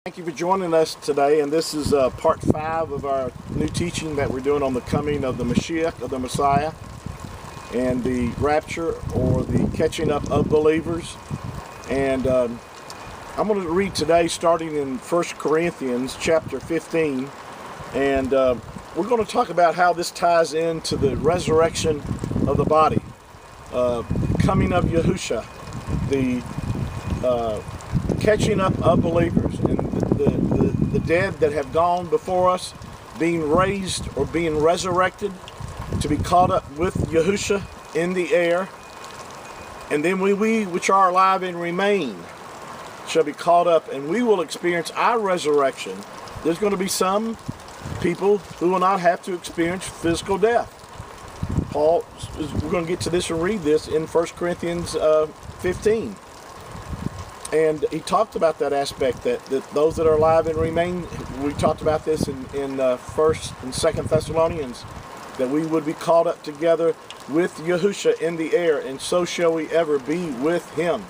Thank you for joining us today, and this is part 5 of our new teaching that we're doing on the coming of the Mashyach, of the Messiah, and the rapture, or the catching up of believers. And I'm going to read today starting in 1 Corinthians chapter 15, and we're going to talk about how this ties into the resurrection of the body, coming of Yahusha, the catching up of believers, and the dead that have gone before us being raised or being resurrected to be caught up with Yahusha in the air. And then we which are alive and remain shall be caught up, and we will experience our resurrection. There's going to be some people who will not have to experience physical death. We're going to get to this and read this in 1 Corinthians 15. And he talked about that aspect, that those that are alive and remain. We talked about this in 1st and 2nd Thessalonians, that we would be caught up together with Yahusha in the air, and so shall we ever be with him.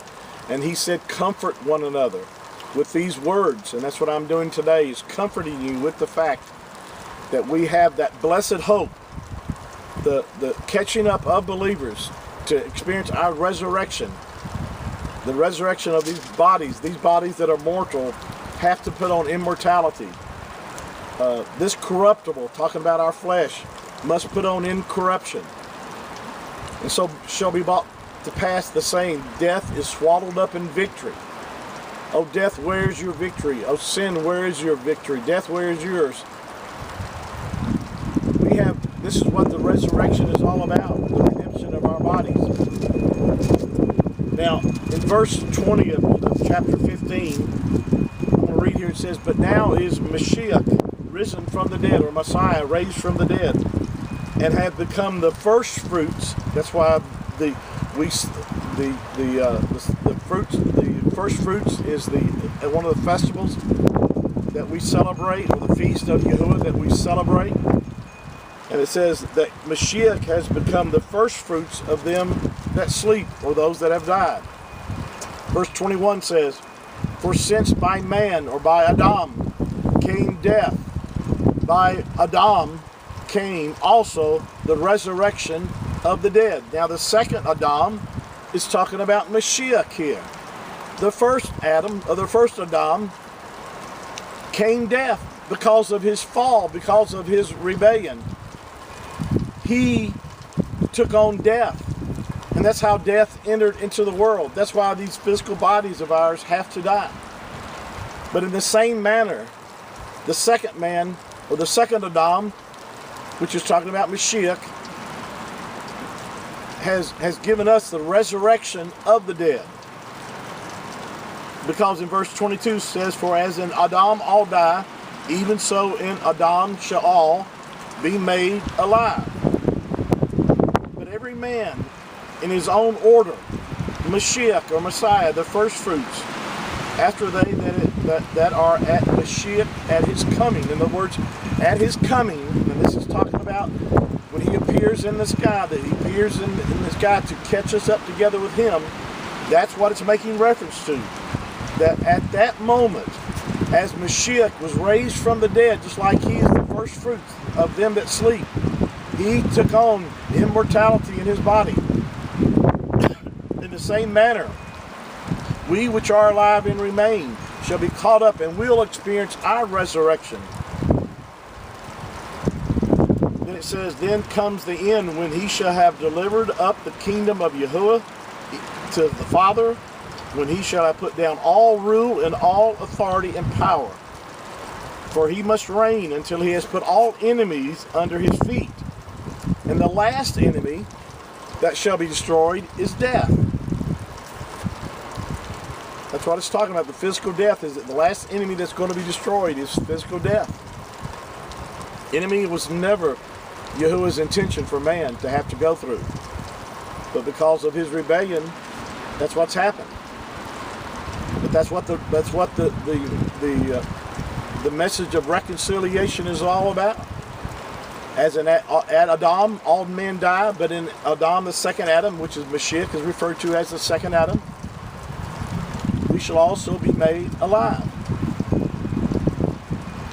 And he said, comfort one another with these words. And that's what I'm doing today, is comforting you with the fact that we have that blessed hope, the catching up of believers to experience our resurrection. The resurrection of these bodies that are mortal, have to put on immortality. This corruptible, talking about our flesh, must put on incorruption. And so shall be brought to pass the saying, death is swallowed up in victory. O death, where is your victory? O sin, where is your victory? Death, where is yours? This is what the resurrection is all about, the redemption of our bodies. Now, in verse 20 of chapter 15, I'm going to read here, it says, but now is Mashyach risen from the dead, or Messiah raised from the dead, and have become the first fruits. That's why the first fruits is one of the festivals that we celebrate, or the feast of Yahuwah that we celebrate. And it says that Mashyach has become the first fruits of them that sleep, or those that have died. Verse 21 says, for since by man, or by Adam, came death, by Adam came also the resurrection of the dead. Now the second Adam is talking about Mashyach here. The first Adam, or the first Adam, came death because of his fall, because of his rebellion. He took on death. And that's how death entered into the world. That's why these physical bodies of ours have to die. But in the same manner, the second man, or the second Adam, which is talking about Mashyach, has given us the resurrection of the dead. Because in verse 22 says, for as in Adam all die, even so in Adam shall all be made alive. But every man in his own order, Mashyach, or Messiah, the first fruits, after they that are at Mashyach, at his coming. In other words, at his coming, and this is talking about when he appears in the sky, that he appears in the sky to catch us up together with him. That's what it's making reference to. That at that moment, as Mashyach was raised from the dead, just like he is the first fruits of them that sleep, he took on immortality in his body. In the same manner, we which are alive and remain shall be caught up, and will experience our resurrection. Then it says, then comes the end, when he shall have delivered up the kingdom of Yahuwah to the Father, when he shall have put down all rule and all authority and power. For he must reign until he has put all enemies under his feet. And the last enemy that shall be destroyed is death. That's what it's talking about. The physical death is that the last enemy that's going to be destroyed is physical death. Enemy was never Yahuwah's intention for man to have to go through. But because of his rebellion, that's what's happened. But that's what the message of reconciliation is all about. As in at Adam, all men die, but in Adam, the second Adam, which is Mashyach, is referred to as the second Adam, we shall also be made alive.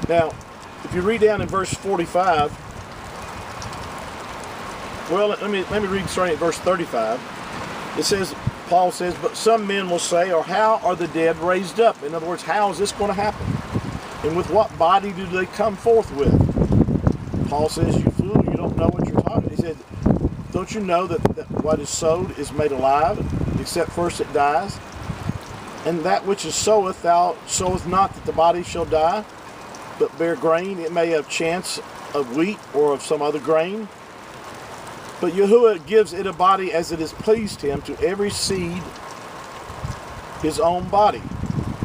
Now, if you read down in verse 45, well, let me read starting at verse 35. It says, Paul says, but some men will say, or how are the dead raised up? In other words, how is this going to happen? And with what body do they come forth with? Paul says, you fool, you don't know what you're talking. He said, don't you know that what is sowed is made alive, except first it dies? And that which is soweth, thou sowest not that the body shall die, but bear grain. It may have chance of wheat or of some other grain. But Yahuwah gives it a body as it has pleased him, to every seed his own body.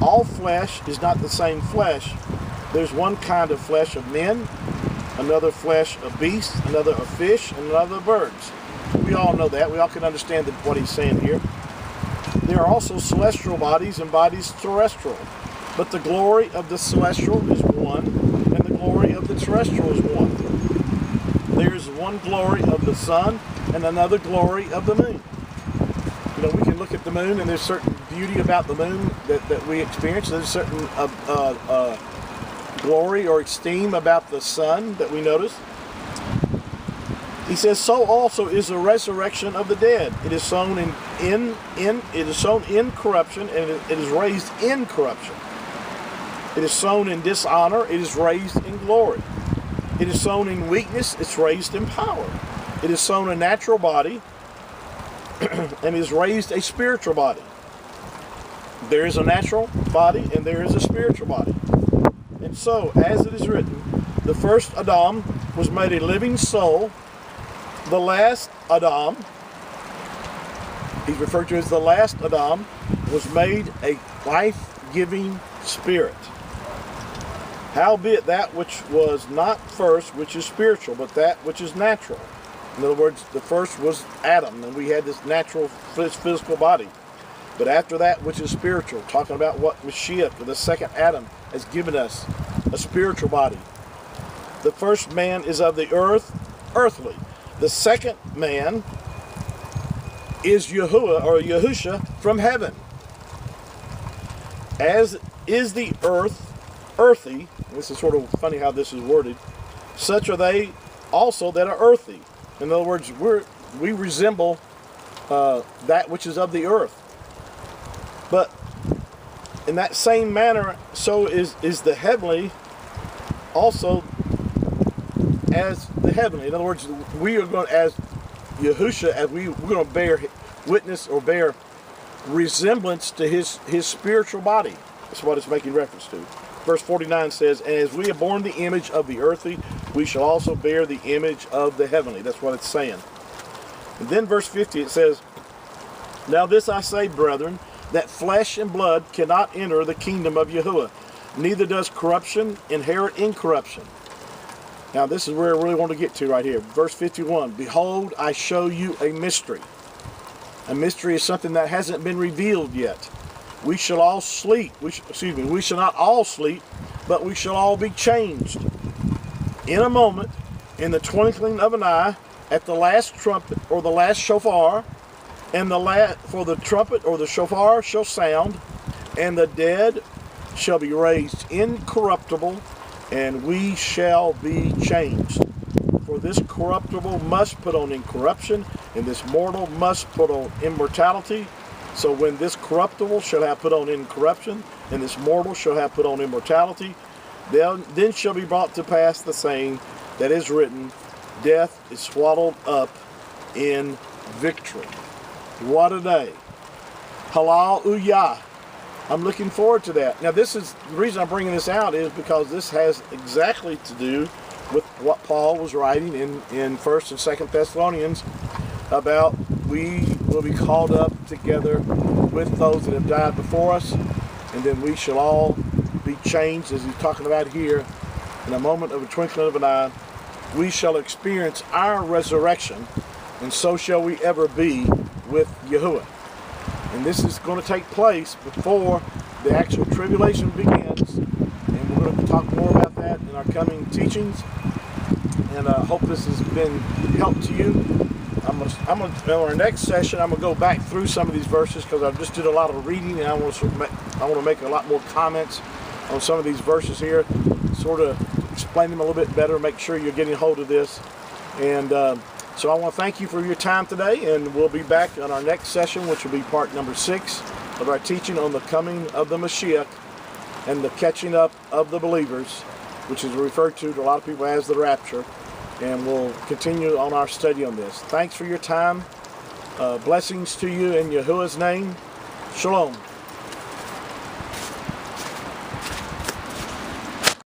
All flesh is not the same flesh. There's one kind of flesh of men, another flesh of beasts, another of fish, and another of birds. We all know that. We all can understand what he's saying here. There are also celestial bodies and bodies terrestrial. But the glory of the celestial is one, and the glory of the terrestrial is one. There's one glory of the sun and another glory of the moon. You know, we can look at the moon, and there's certain beauty about the moon that we experience. There's certain glory or esteem about the sun that we notice. He says, so also is the resurrection of the dead. It is sown in corruption, and it is raised in corruption. It is sown in dishonor, it is raised in glory. It is sown in weakness, it's raised in power. It is sown a natural body, and is raised a spiritual body. There is a natural body, and there is a spiritual body. And so, as it is written, the first Adam was made a living soul. The last Adam, he's referred to as the last Adam, was made a life-giving spirit. Howbeit that which was not first, which is spiritual, but that which is natural. In other words, the first was Adam, and we had this natural physical body. But after that, which is spiritual, talking about what Mashyach, or the second Adam, has given us, a spiritual body. The first man is of the earth, earthly. The second man is Yahuwah, or Yahusha, from heaven. As is the earth earthy, this is sort of funny how this is worded, such are they also that are earthy. In other words, we resemble that which is of the earth. But in that same manner, so is the heavenly also as the heavenly. In other words, we are going, as Yahusha, as we're going to bear witness or bear resemblance to his spiritual body. That's what it's making reference to. Verse 49 says, and as we have borne the image of the earthly, we shall also bear the image of the heavenly. That's what it's saying. And then verse 50, it says, now this I say, brethren, that flesh and blood cannot enter the kingdom of Yahuwah, neither does corruption inherit incorruption. Now this is where I really want to get to right here. Verse 51, behold, I show you a mystery. A mystery is something that hasn't been revealed yet. We shall all sleep. We shall not all sleep, but we shall all be changed. In a moment, in the twinkling of an eye, at the last trumpet or the last shofar, and for the trumpet or the shofar shall sound, and the dead shall be raised incorruptible, and we shall be changed. For this corruptible must put on incorruption, and this mortal must put on immortality. So when this corruptible shall have put on incorruption, and this mortal shall have put on immortality, then shall be brought to pass the saying that is written, death is swallowed up in victory. What a day. Hallelujah. I'm looking forward to that. Now this is, the reason I'm bringing this out is because this has exactly to do with what Paul was writing in 1st and 2nd Thessalonians about we will be called up together with those that have died before us, and then we shall all be changed, as he's talking about here, in a moment of a twinkling of an eye. We shall experience our resurrection, and so shall we ever be with Yahuwah. And this is going to take place before the actual tribulation begins, and we're going to talk more about that in our coming teachings. And I hope this has been help to you. I'm gonna in our next session, I'm gonna go back through some of these verses because I just did a lot of reading, and I want to make a lot more comments on some of these verses here. sort of explain them a little bit better, make sure you're getting a hold of this. And so I want to thank you for your time today, and we'll be back on our next session, which will be part number 6 of our teaching on the coming of the Mashiach and the catching up of the believers, which is referred to a lot of people as the rapture. And we'll continue on our study on this. Thanks for your time. Blessings to you in Yahuwah's name. Shalom.